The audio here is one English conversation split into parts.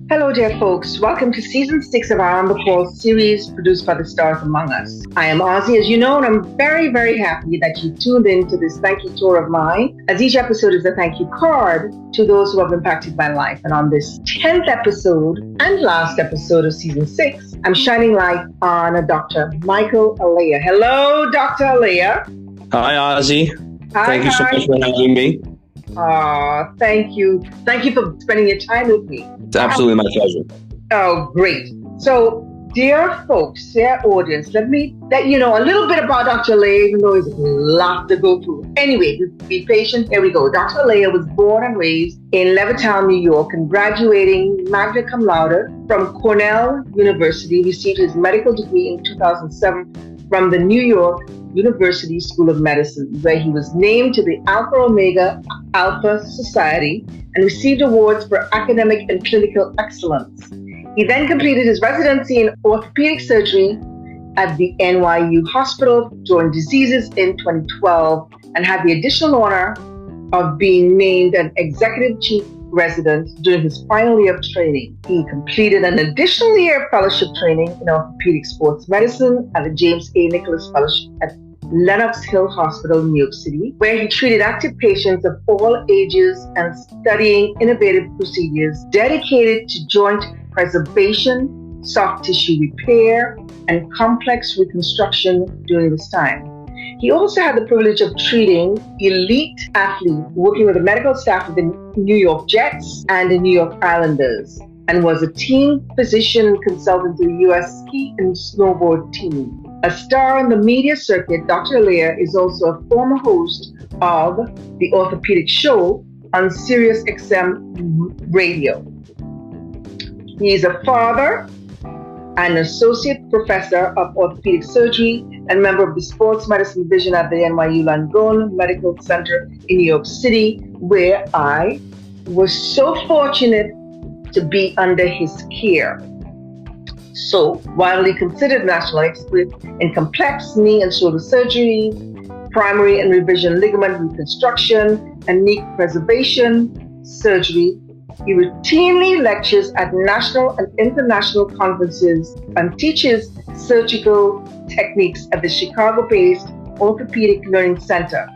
Hello, dear folks. Welcome to Season 6 of our On the Call series produced by the stars among us. I am Ozzy, as you know, and I'm very, very happy that you tuned in to this thank you tour of mine, as each episode is a thank you card to those who have impacted my life. And on this 10th episode and last episode of Season 6, I'm shining light on Dr. Michael Alaia. Hello, Dr. Alaia. Hi, Ozzy. Hi, Thank you so much for having me. Thank you. Thank you for spending your time with me. It's absolutely my pleasure. Oh, great. So, dear folks, dear audience, let me let you know a little bit about Dr. Alaia, even though there's a lot to go through. Anyway, be patient. Here we go. Dr. Alaia was born and raised in Levittown, New York, and graduating magna cum laude from Cornell University, received his medical degree in 2007 from the New York University School of Medicine, where he was named to the Alpha Omega Alpha Society and received awards for academic and clinical excellence. He then completed his residency in orthopedic surgery at the NYU Hospital during diseases in 2012 and had the additional honor of being named an executive chief resident during his final year of training. He completed an additional year of fellowship training in orthopedic sports medicine at the James A. Nicholas Fellowship at Lenox Hill Hospital in New York City, where he treated active patients of all ages and studying innovative procedures dedicated to joint preservation, soft tissue repair, and complex reconstruction during this time. He also had the privilege of treating elite athletes, working with the medical staff of the New York Jets and the New York Islanders, and was a team physician consultant to the U.S. ski and snowboard team. A star in the media circuit, Dr. Alaia is also a former host of the Orthopaedic show on Sirius XM radio. He is a father, an associate professor of orthopedic surgery, and member of the sports medicine division at the NYU Langone Medical Center in New York City, where I was so fortunate to be under his care. So, widely considered national expert in complex knee and shoulder surgery, primary and revision ligament reconstruction, and knee preservation surgery, he routinely lectures at national and international conferences and teaches surgical techniques at the Chicago-based Orthopaedic Learning Center.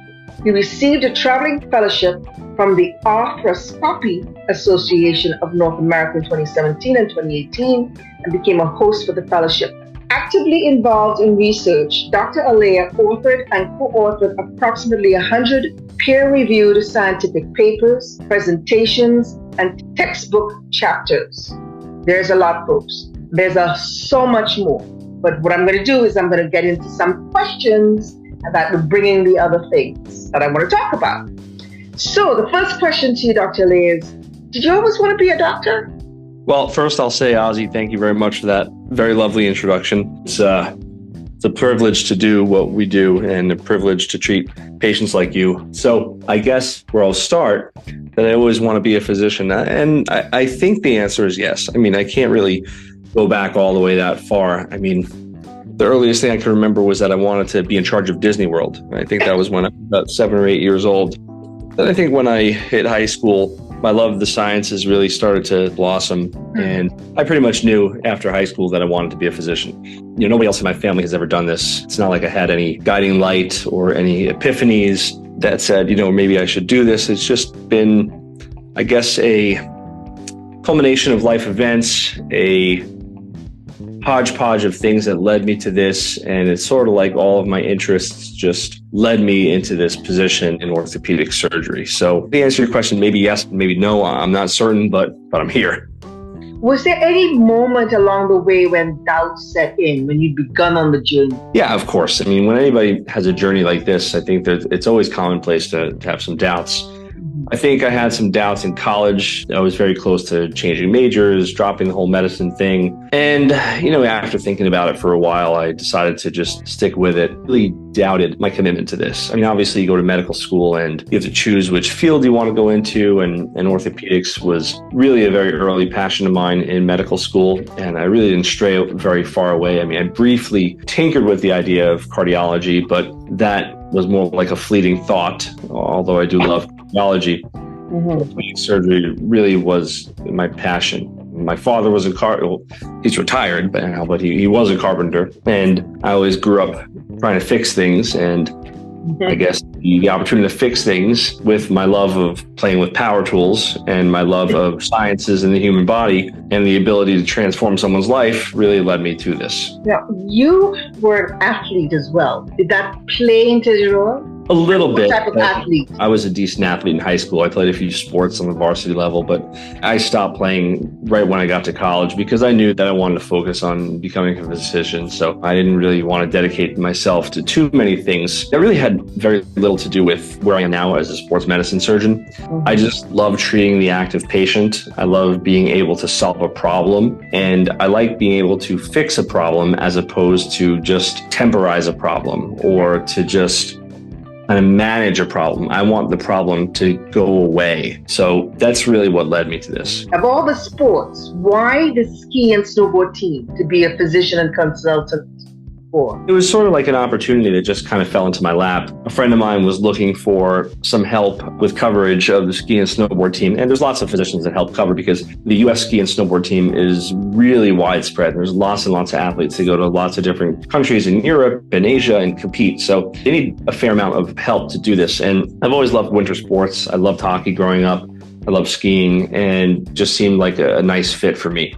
He received a traveling fellowship from the Arthroscopy Association of North America in 2017 and 2018 and became a host for the fellowship. Actively involved in research, Dr. Alaia authored and co-authored approximately 100 peer-reviewed scientific papers, presentations, and textbook chapters. There's a lot, folks. There's so much more. But what I'm going to do is I'm going to get into some questions that will bring in the other things that I want to talk about. So the first question to you, Dr. Alaia, is, did you always want to be a doctor? Well, first I'll say, Ozzy, thank you very much for that very lovely introduction. It's a privilege to do what we do and a privilege to treat patients like you. So I guess where I'll start, that I always want to be a physician. And I think the answer is yes. I mean, I can't really go back all the way that far. I mean, the earliest thing I can remember was that I wanted to be in charge of Disney World. I think that was when I was about 7 or 8 years old. Then I think when I hit high school, my love of the sciences really started to blossom. And I pretty much knew after high school that I wanted to be a physician. You know, nobody else in my family has ever done this. It's not like I had any guiding light or any epiphanies that said, you know, maybe I should do this. It's just been, I guess, a culmination of life events, a hodgepodge of things that led me to this. And it's sort of like all of my interests just led me into this position in orthopedic surgery. So to answer your question, maybe yes, maybe no, I'm not certain, but I'm here. Was there any moment along the way when doubt set in, when you'd begun on the journey? Yeah, of course. I mean, when anybody has a journey like this, I think that it's always commonplace to have some doubts. I think I had some doubts in college. I was very close to changing majors, dropping the whole medicine thing. And, you know, after thinking about it for a while, I decided to just stick with it. Really doubted my commitment to this. I mean, obviously you go to medical school and you have to choose which field you want to go into. And orthopedics was really a very early passion of mine in medical school. And I really didn't stray very far away. I mean, I briefly tinkered with the idea of cardiology, but that was more like a fleeting thought, although I do love cardiology. Orthopedic surgery really was my passion. My father was he's retired now, but he was a carpenter. And I always grew up trying to fix things. And I guess the opportunity to fix things with my love of playing with power tools and my love of sciences and the human body and the ability to transform someone's life really led me to this. Now, you were an athlete as well. Did that play into your role? A little bit. What type of athlete? I was a decent athlete in high school. I played a few sports on the varsity level, but I stopped playing right when I got to college because I knew that I wanted to focus on becoming a physician. So I didn't really want to dedicate myself to too many things that really had very little to do with where I am now as a sports medicine surgeon. I just love treating the active patient. I love being able to solve a problem, and I like being able to fix a problem as opposed to just temporize a problem or to just kind of manage a problem. I want the problem to go away. So that's really what led me to this. Of all the sports, why the ski and snowboard team to be a physician and consultant for? It was sort of like an opportunity that just kind of fell into my lap. A friend of mine was looking for some help with coverage of the ski and snowboard team. And there's lots of physicians that help cover because the US ski and snowboard team is really widespread. There's lots and lots of athletes that go to lots of different countries in Europe and Asia and compete. So they need a fair amount of help to do this. And I've always loved winter sports. I loved hockey growing up. I loved skiing, and just seemed like a nice fit for me.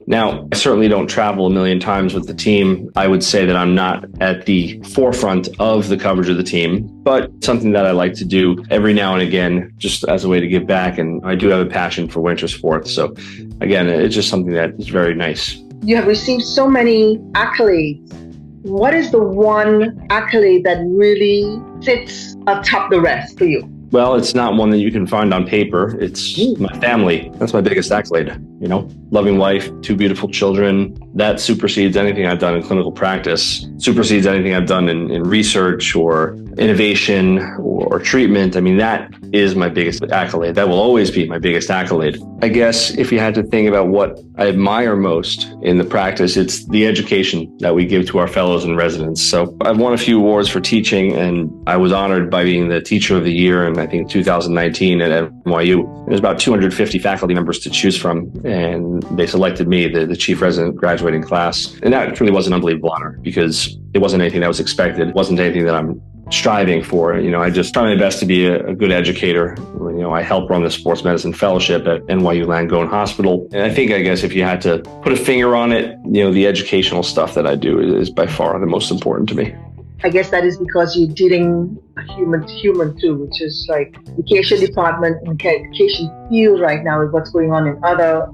Now, I certainly don't travel a million times with the team. I would say that I'm not at the forefront of the coverage of the team, but something that I like to do every now and again, just as a way to give back. And I do have a passion for winter sports. So again, it's just something that is very nice. You have received so many accolades. What is the one accolade that really sits atop the rest for you? Well, it's not one that you can find on paper. It's my family. That's my biggest accolade. You know, loving wife, 2 beautiful children. That supersedes anything I've done in clinical practice, supersedes anything I've done in research or innovation or treatment. I mean, that is my biggest accolade. That will always be my biggest accolade. I guess if you had to think about what I admire most in the practice, it's the education that we give to our fellows and residents. So I've won a few awards for teaching, and I was honored by being the Teacher of the Year in, I think, 2019 at NYU. There's about 250 faculty members to choose from, and they selected me, the chief resident graduating class. And that really was an unbelievable honor because it wasn't anything that was expected. It wasn't anything that I'm striving for. You know, I just try my best to be a good educator. You know, I help run the sports medicine fellowship at NYU Langone Hospital. And I guess if you had to put a finger on it, you know, the educational stuff that I do is by far the most important to me. I guess that is because you're dealing human to human too, which is like the education department and education field right now with what's going on in other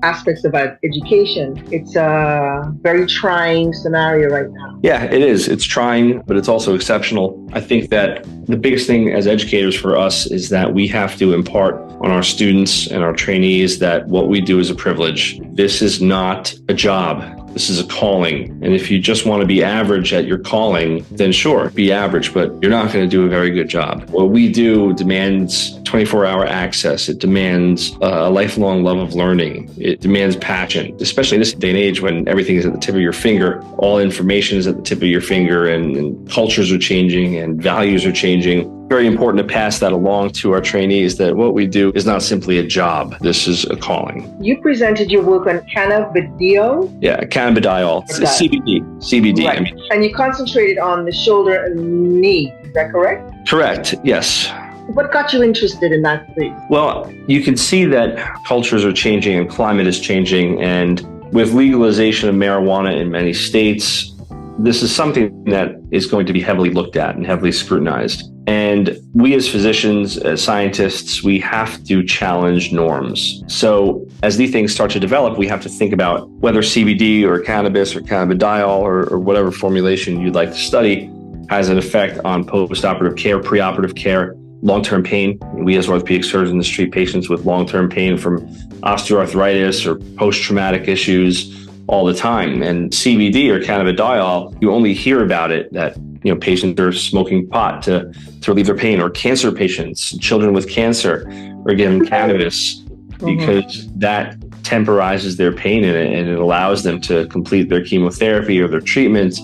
aspects about education. It's a very trying scenario right now. Yeah, it is. It's trying, but it's also exceptional. I think that the biggest thing as educators for us is that we have to impart on our students and our trainees that what we do is a privilege. This is not a job. This is a calling. And if you just want to be average at your calling, then sure, be average, but you're not going to do a very good job. What we do demands 24-hour access. It demands a lifelong love of learning. It demands passion, especially in this day and age when everything is at the tip of your finger. All information is at the tip of your finger, and cultures are changing and values are changing. Very important to pass that along to our trainees that what we do is not simply a job. This is a calling. You presented your work on cannabidiol? Yeah, cannabidiol. It's CBD. Right. I mean, and you concentrated on the shoulder and knee. Is that correct? Correct. Yes. What got you interested in that space? Well, you can see that cultures are changing and climate is changing. And with legalization of marijuana in many states, this is something that is going to be heavily looked at and heavily scrutinized. And we as physicians, as scientists, we have to challenge norms. So as these things start to develop, we have to think about whether CBD or cannabis or cannabidiol or whatever formulation you'd like to study has an effect on post-operative care, preoperative care, long-term pain. We as orthopedic surgeons treat patients with long-term pain from osteoarthritis or post-traumatic issues all the time. And CBD or cannabidiol, you only hear about it that patients are smoking pot to relieve their pain, or cancer patients, children with cancer are given cannabis because that temporizes their pain and it allows them to complete their chemotherapy or their treatment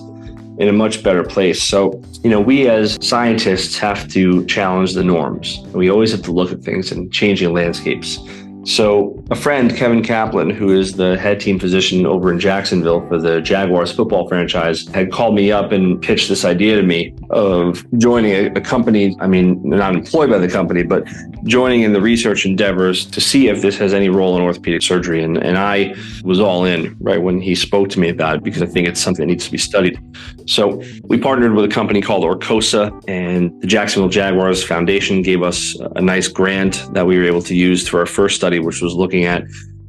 in a much better place. So, we as scientists have to challenge the norms. We always have to look at things in changing landscapes. So a friend, Kevin Kaplan, who is the head team physician over in Jacksonville for the Jaguars football franchise, had called me up and pitched this idea to me of joining a company. I mean, not employed by the company, but joining in the research endeavors to see if this has any role in orthopedic surgery. And I was all in right when he spoke to me about it, because I think it's something that needs to be studied. So we partnered with a company called Orcosa, and the Jacksonville Jaguars Foundation gave us a nice grant that we were able to use for our first study, which was looking at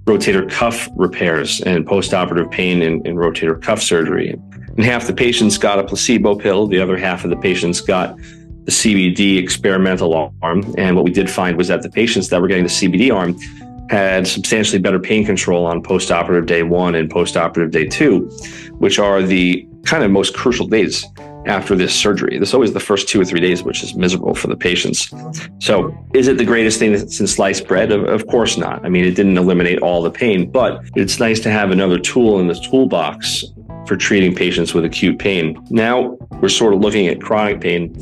rotator cuff repairs and postoperative pain in rotator cuff surgery. And half the patients got a placebo pill. The other half of the patients got the CBD experimental arm. And what we did find was that the patients that were getting the CBD arm had substantially better pain control on postoperative day 1 and postoperative day 2, which are the kind of most crucial days after this surgery. There's always the first 2 or 3 days, which is miserable for the patients. So is it the greatest thing since sliced bread? Of course not. I mean, it didn't eliminate all the pain, but it's nice to have another tool in the toolbox for treating patients with acute pain. Now we're sort of looking at chronic pain,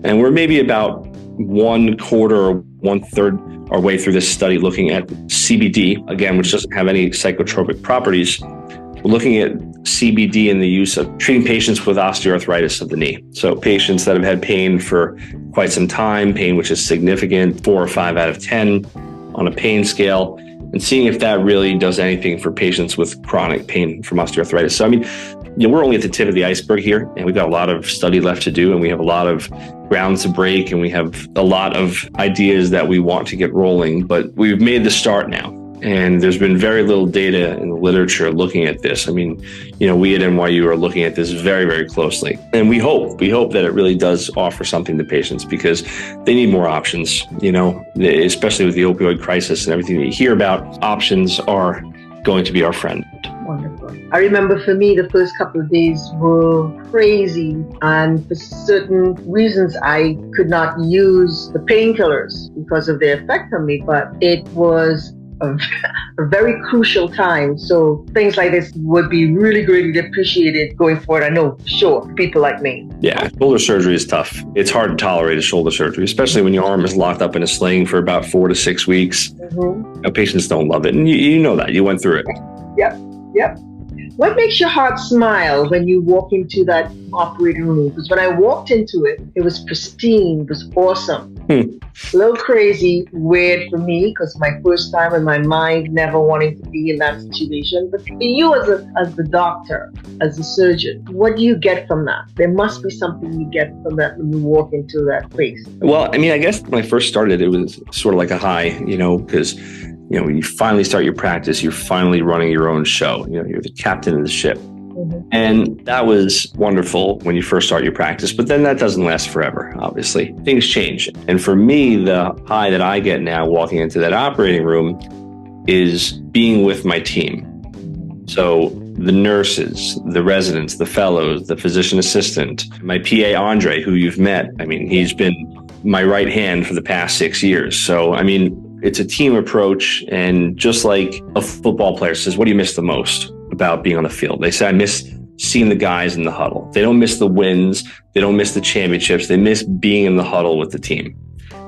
and we're maybe about 1/4 or 1/3 our way through this study looking at CBD, again, which doesn't have any psychotropic properties. We're looking at CBD in the use of treating patients with osteoarthritis of the knee. So patients that have had pain for quite some time, pain which is significant, 4 or 5 out of 10 on a pain scale, and seeing if that really does anything for patients with chronic pain from osteoarthritis. So, I mean, we're only at the tip of the iceberg here, and we've got a lot of study left to do, and we have a lot of ground to break, and we have a lot of ideas that we want to get rolling, but we've made the start now. And there's been very little data in the literature looking at this. I mean, we at NYU are looking at this very, very closely. And we hope that it really does offer something to patients, because they need more options, especially with the opioid crisis and everything that you hear about. Options are going to be our friend. Wonderful. I remember for me, the first couple of days were crazy. And for certain reasons, I could not use the painkillers because of their effect on me. But it was a very crucial time. So things like this would be really greatly appreciated going forward. I know, sure, people like me. Yeah, shoulder surgery is tough. It's hard to tolerate a shoulder surgery, especially when your arm is locked up in a sling for about 4 to 6 weeks. Mm-hmm. Patients don't love it. And you know that. You went through it. Yep. What makes your heart smile when you walk into that operating room? Because when I walked into it, it was pristine, it was awesome. A little crazy, weird for me, because my first time in my mind never wanting to be in that situation. But for you as the doctor, as a surgeon, what do you get from that? There must be something you get from that when you walk into that place. Well, I mean, I guess when I first started, it was sort of like a high, because when you finally start your practice, you're finally running your own show. You're the captain of the ship. Mm-hmm. And that was wonderful when you first start your practice, but then that doesn't last forever, obviously. Things change. And for me, the high that I get now walking into that operating room is being with my team. So the nurses, the residents, the fellows, the physician assistant, my PA, Andre, who you've met. I mean, he's been my right hand for the past 6 years. So, I mean, it's a team approach. And just like a football player says, what do you miss the most about being on the field? They say, I miss seeing the guys in the huddle. They don't miss the wins. They don't miss the championships. They miss being in the huddle with the team.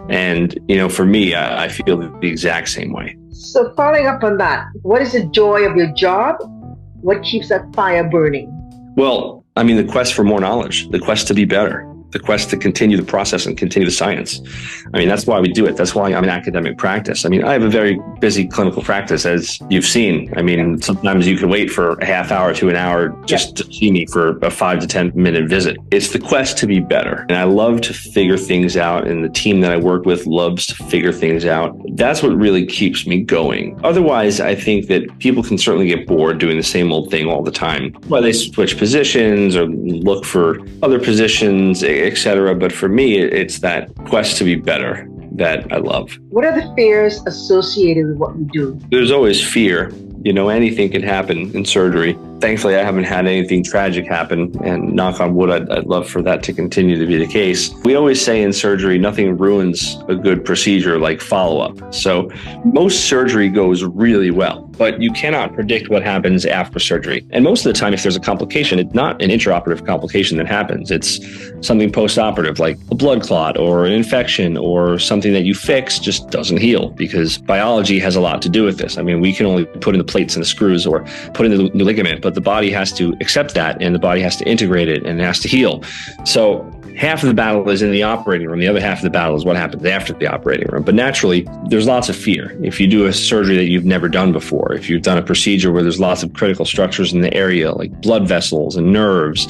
And, for me, I feel the exact same way. So following up on that, what is the joy of your job? What keeps that fire burning? Well, I mean, the quest for more knowledge, the quest to be better, the quest to continue the process and continue the science. I mean, that's why we do it. That's why I'm in academic practice. I mean, I have a very busy clinical practice, as you've seen. I mean, sometimes you can wait for a half hour to an hour just to see me for a 5 to 10 minute visit. It's the quest to be better. And I love to figure things out. And the team that I work with loves to figure things out. That's what really keeps me going. Otherwise, I think that people can certainly get bored doing the same old thing all the time. Well, they switch positions or look for other positions, etc. But for me, it's that quest to be better that I love. What are the fears associated with what you do? There's always fear. Anything can happen in surgery. Thankfully, I haven't had anything tragic happen, and knock on wood, I'd love for that to continue to be the case. We always say in surgery, nothing ruins a good procedure like follow-up. So most surgery goes really well, but you cannot predict what happens after surgery. And most of the time, if there's a complication, it's not an intraoperative complication that happens. It's something post-operative, like a blood clot or an infection or something that you fix just doesn't heal, because biology has a lot to do with this. I mean, we can only put in the plates and the screws or put in the new ligament, but the body has to accept that, and the body has to integrate it, and it has to heal. So half of the battle is in the operating room. The other half of the battle is what happens after the operating room. But naturally, there's lots of fear. If you do a surgery that you've never done before, if you've done a procedure where there's lots of critical structures in the area, like blood vessels and nerves,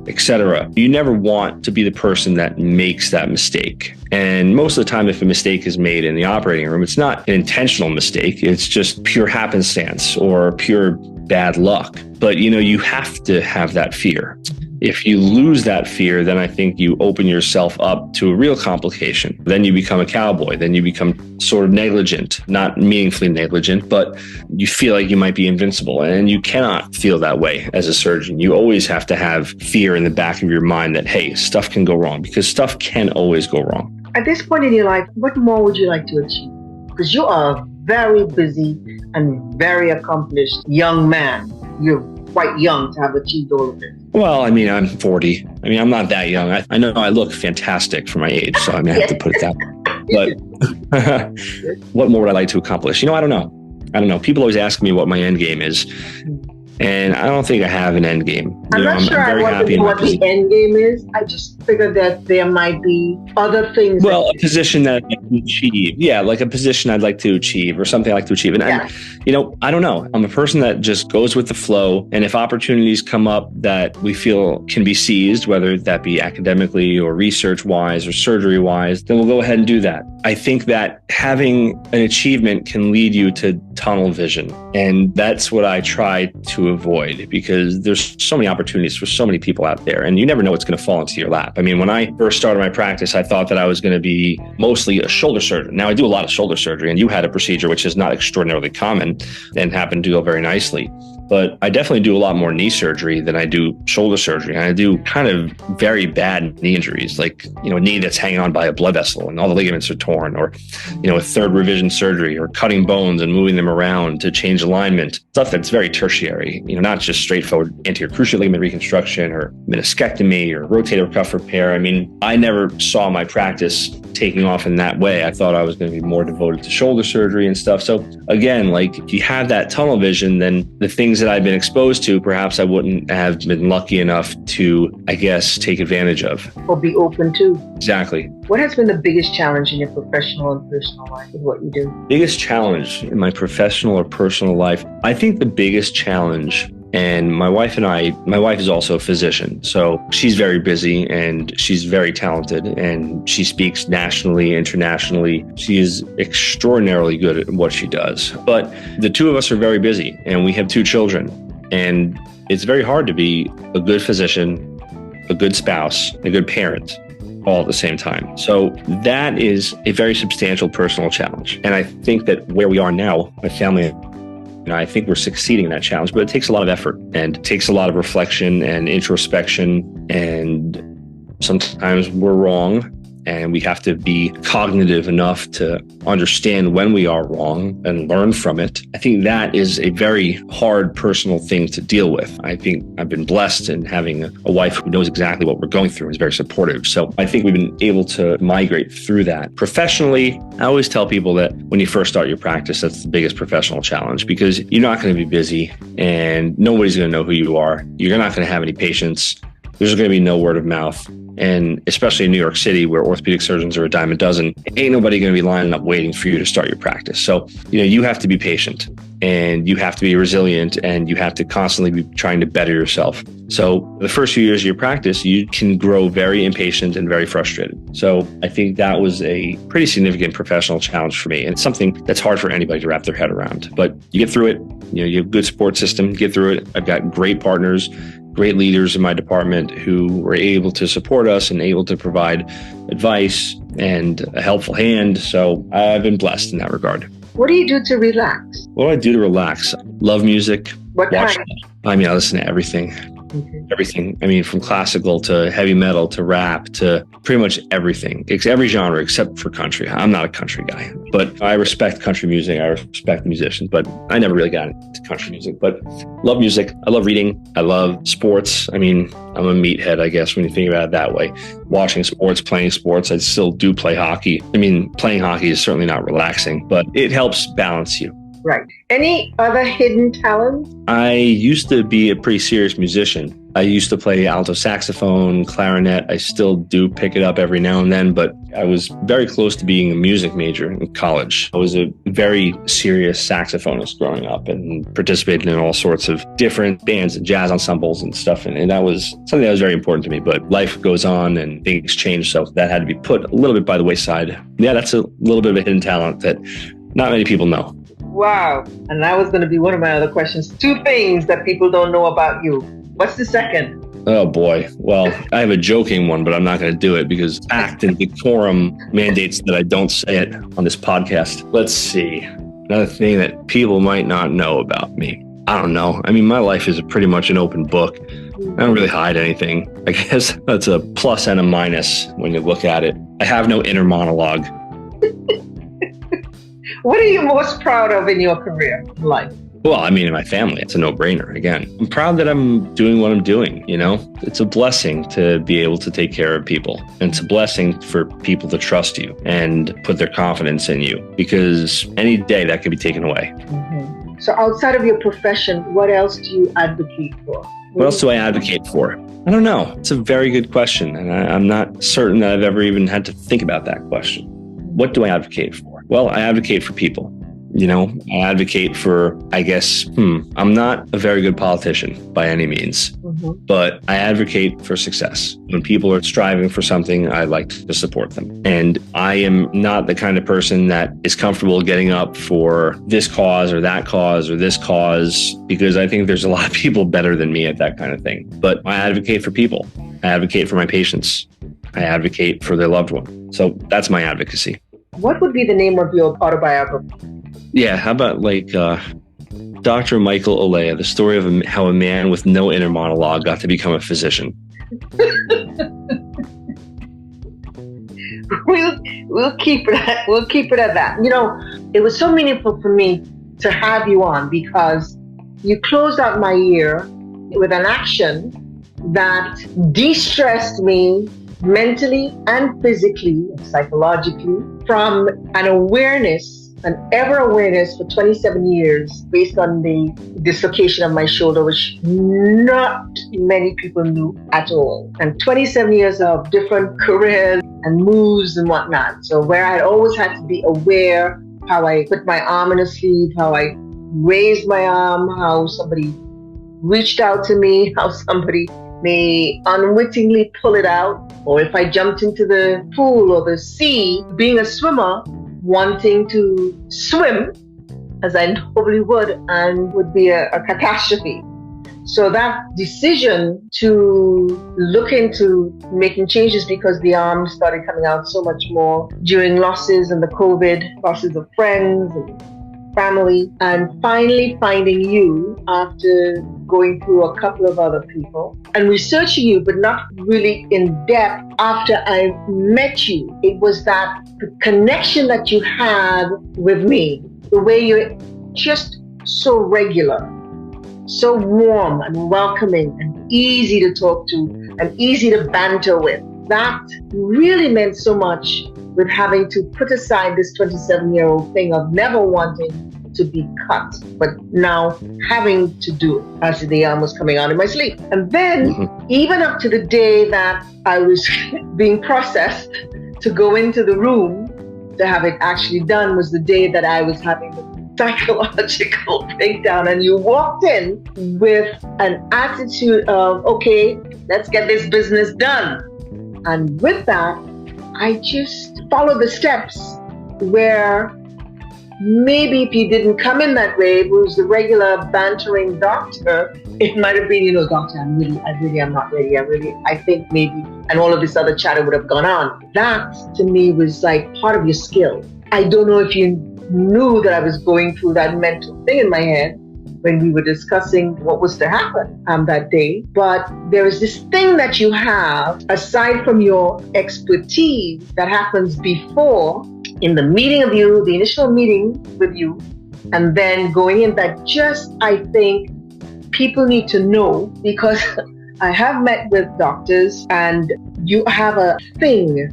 etc., you never want to be the person that makes that mistake. And most of the time, if a mistake is made in the operating room, it's not an intentional mistake. It's just pure happenstance or pure bad luck. But, you have to have that fear. If you lose that fear, then I think you open yourself up to a real complication. Then you become a cowboy. Then you become sort of negligent, not meaningfully negligent, but you feel like you might be invincible. And you cannot feel that way as a surgeon. You always have to have fear in the back of your mind that, hey, stuff can go wrong, because stuff can always go wrong. At this point in your life, what more would you like to achieve? Because you are a very busy and very accomplished young man. You're quite young to have achieved all of it. Well, I'm 40. I'm not that young. I know I look fantastic for my age, so I have to put it that way. But what more would I like to accomplish? I don't know. People always ask me what my end game is. And I don't think I have an end game. I'm not sure I want to know what the end game is. I just figured that there might be other things. Well, a position that I can achieve. Yeah, like a position I'd like to achieve or something I like to achieve. And I don't know. I'm a person that just goes with the flow. And if opportunities come up that we feel can be seized, whether that be academically or research-wise or surgery-wise, then we'll go ahead and do that. I think that having an achievement can lead you to tunnel vision. And that's what I try to avoid, because there's so many opportunities for so many people out there, and you never know what's going to fall into your lap. When I first started my practice, I thought that I was going to be mostly a shoulder surgeon. Now I do a lot of shoulder surgery, and you had a procedure which is not extraordinarily common and happened to go very nicely. But I definitely do a lot more knee surgery than I do shoulder surgery. And I do kind of very bad knee injuries, like, a knee that's hanging on by a blood vessel and all the ligaments are torn, or, a third revision surgery, or cutting bones and moving them around to change alignment. Stuff that's very tertiary, not just straightforward anterior cruciate ligament reconstruction or meniscectomy or rotator cuff repair. I never saw my practice taking off in that way. I thought I was going to be more devoted to shoulder surgery and stuff. So again, if you have that tunnel vision, then the things that I've been exposed to, perhaps I wouldn't have been lucky enough to, take advantage of. Or be open to. Exactly. What has been the biggest challenge in your professional and personal life with what you do? Biggest challenge in my professional or personal life? I think the biggest challenge, and my wife is also a physician. So she's very busy and she's very talented, and she speaks nationally, internationally. She is extraordinarily good at what she does. But the two of us are very busy, and we have 2 children. And it's very hard to be a good physician, a good spouse, a good parent, all at the same time. So that is a very substantial personal challenge. And I think that where we are now, my family, I think we're succeeding in that challenge, but it takes a lot of effort, and it takes a lot of reflection and introspection. And sometimes we're wrong, and we have to be cognitive enough to understand when we are wrong and learn from it. I think that is a very hard personal thing to deal with. I think I've been blessed in having a wife who knows exactly what we're going through and is very supportive. So I think we've been able to migrate through that. Professionally, I always tell people that when you first start your practice, that's the biggest professional challenge, because you're not going to be busy and nobody's going to know who you are. You're not going to have any patients. There's going to be no word of mouth. And especially in New York City, where orthopedic surgeons are a dime a dozen, ain't nobody going to be lining up waiting for you to start your practice. So, you have to be patient, and you have to be resilient, and you have to constantly be trying to better yourself. So the first few years of your practice, you can grow very impatient and very frustrated. So I think that was a pretty significant professional challenge for me. And it's something that's hard for anybody to wrap their head around. But you get through it. You have a good support system, get through it. I've got great partners, great leaders in my department who were able to support us and able to provide advice and a helpful hand. So I've been blessed in that regard. What do you do to relax? What do I do to relax? Love music. What kind? I mean, I listen to everything. Everything. I mean, from classical to heavy metal to rap to pretty much everything. It's every genre except for country. I'm not a country guy, but I respect country music. I respect the musicians, but I never really got into country music. But love music. I love reading. I love sports. I mean, I'm a meathead, I guess, when you think about it that way. Watching sports, playing sports. I still do play hockey. I mean, playing hockey is certainly not relaxing, but it helps balance you. Right. Any other hidden talents? I used to be a pretty serious musician. I used to play alto saxophone, clarinet. I still do pick it up every now and then, but I was very close to being a music major in college. I was a very serious saxophonist growing up and participated in all sorts of different bands and jazz ensembles and stuff. And that was something that was very important to me, but life goes on and things change. So that had to be put a little bit by the wayside. Yeah, that's a little bit of a hidden talent that not many people know. Wow. And that was going to be one of my other questions. 2 things that people don't know about you. What's the second? Oh, boy. Well, I have a joking one, but I'm not going to do it because tact and decorum mandates that I don't say it on this podcast. Let's see. Another thing that people might not know about me. I don't know. I mean, my life is pretty much an open book. I don't really hide anything. I guess that's a plus and a minus when you look at it. I have no inner monologue. What are you most proud of in your career in life? Well, I mean, in my family, it's a no-brainer. Again, I'm proud that I'm doing what I'm doing. You know, it's a blessing to be able to take care of people. And it's a blessing for people to trust you and put their confidence in you, because any day that could be taken away. Mm-hmm. So outside of your profession, what else do you advocate for? What else do I advocate for? I don't know. It's a very good question. And I'm not certain that I've ever even had to think about that question. What do I advocate for? Well, I advocate for people. You know, I advocate for, I guess, I'm not a very good politician by any means, but I advocate for success. When people are striving for something, I like to support them. And I am not the kind of person that is comfortable getting up for this cause or that cause or this cause, because I think there's a lot of people better than me at that kind of thing. But I advocate for people. I advocate for my patients. I advocate for their loved one. So that's my advocacy. What would be the name of your autobiography? Yeah, how about like Dr. Michael Alaia, the story of how a man with no inner monologue got to become a physician. We'll keep it at that. You know, it was so meaningful for me to have you on because you closed out my year with an action that de-stressed me mentally and physically, psychologically, from an awareness, an ever awareness for 27 years based on the dislocation of my shoulder, which not many people knew at all. And 27 years of different careers and moves and whatnot. So where I always had to be aware how I put my arm in a sleeve, how I raised my arm, how somebody reached out to me, how somebody may unwittingly pull it out, or if I jumped into the pool or the sea, being a swimmer, wanting to swim as I normally would, and would be a catastrophe. So that decision to look into making changes, because the arm started coming out so much more during losses and the COVID, losses of friends and family, and finally finding you after going through a couple of other people and researching you, but not really in depth. After I met you, it was that connection that you had with me, the way you're just so regular, so warm and welcoming and easy to talk to and easy to banter with. That really meant so much with having to put aside this 27-year-old thing of never wanting to be cut, but now having to do it as the arm was coming out of my sleeve. And then even up to the day that I was being processed to go into the room to have it actually done was the day that I was having the psychological breakdown, and you walked in with an attitude of, okay, let's get this business done. And with that, I just followed the steps where maybe if you didn't come in that way, it was the regular bantering doctor, it might have been, doctor, I really am not ready. I think maybe, and all of this other chatter would have gone on. That to me was like part of your skill. I don't know if you knew that I was going through that mental thing in my head, when we were discussing what was to happen that day. But there is this thing that you have, aside from your expertise, that happens before in the meeting of you, the initial meeting with you, and then going in, that just, I think, people need to know, because I have met with doctors and you have a thing,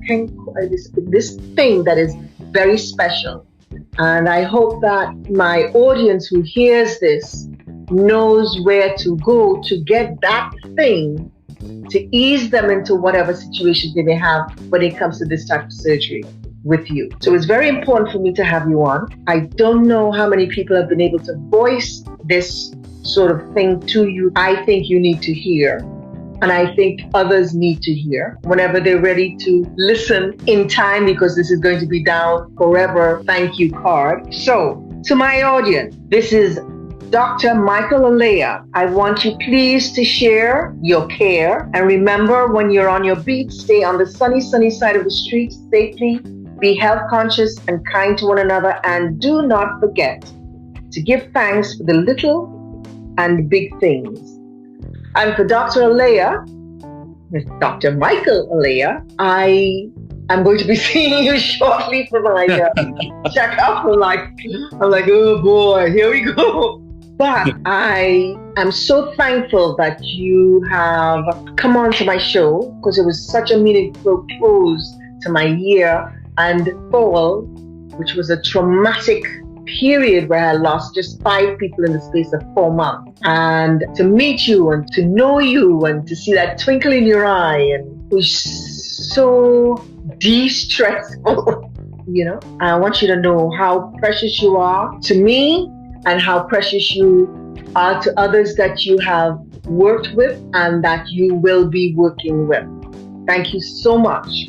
this thing that is very special. And I hope that my audience who hears this knows where to go to get that thing to ease them into whatever situations they may have when it comes to this type of surgery with you. So it's very important for me to have you on. I don't know how many people have been able to voice this sort of thing to you. I think you need to hear, and I think others need to hear whenever they're ready to listen in time, because this is going to be down forever thank you card. So to my audience, this is Dr. Michael Alaia. I want you please to share your care, and remember, when you're on your beat, stay on the sunny side of the street safely. Be health conscious and kind to one another, and do not forget to give thanks for the little and big things. And for Dr. Alaia, Dr. Michael Alaia, I am going to be seeing you shortly for my checkup. I'm like, oh boy, here we go. But I am so thankful that you have come on to my show, because it was such a meaningful close to my year and fall, which was a traumatic period where I lost just 5 people in the space of 4 months. And to meet you and to know you and to see that twinkle in your eye, and was so de-stressful. You know, I want you to know how precious you are to me and how precious you are to others that you have worked with and that you will be working with. Thank you so much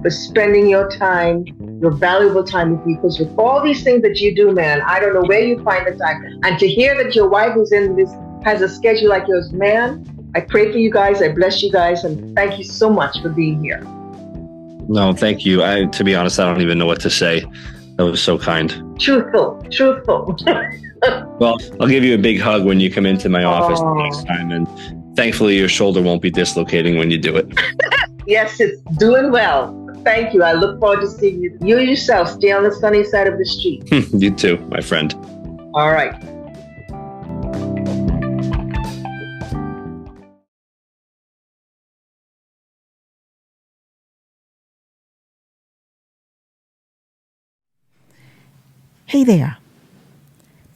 for spending your time, your valuable time with me, because with all these things that you do, man, I don't know where you find the time. And to hear that your wife who's in this has a schedule like yours, man, I pray for you guys, I bless you guys, and thank you so much for being here. No, thank you. To be honest, I don't even know what to say. That was so kind. Truthful. Well, I'll give you a big hug when you come into my office next time, and thankfully your shoulder won't be dislocating when you do it. Yes, it's doing well. Thank you. I look forward to seeing you. You yourself, stay on the sunny side of the street. You too, my friend. All right. Hey there.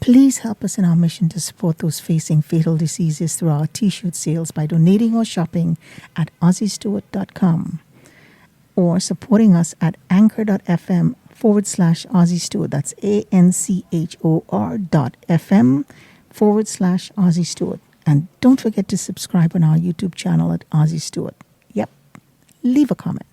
Please help us in our mission to support those facing fatal diseases through our t-shirt sales by donating or shopping at aussiestewart.com or supporting us at anchor.fm/AussieStewart. That's ANCHOR.FM/AussieStewart. And don't forget to subscribe on our YouTube channel at Aussie Stewart. Yep. Leave a comment.